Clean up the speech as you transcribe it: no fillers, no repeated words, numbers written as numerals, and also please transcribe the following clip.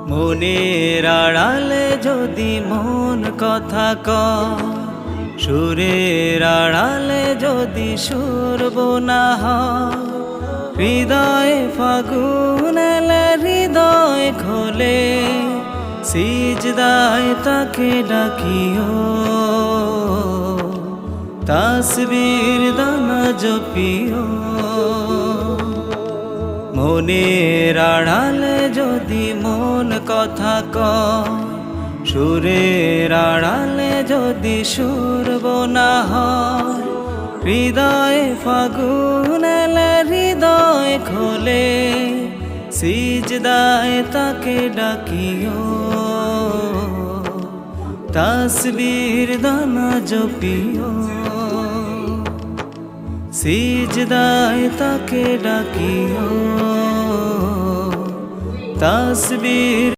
মনের আড়ালে যদি মন কথা কয়, সুরের আড়ালে যদি সুর বোনা হয়, হৃদয়ে ফাগুন এলে হৃদয় খোলে, সিজদায় তাকে ডাকিও, তাসবির দানা জপিও। মনের আড়ালে যদি মন কথা কয়, সুরের আড়ালে যদি সুর বোনা হয়, হৃদয়ে ফাগুন এলে হৃদয় খোলে, সিজদায় তাকে ডাকিও, তাসবির দানা জপিও। সিজদায় তাকে ডাকিও, তাসবির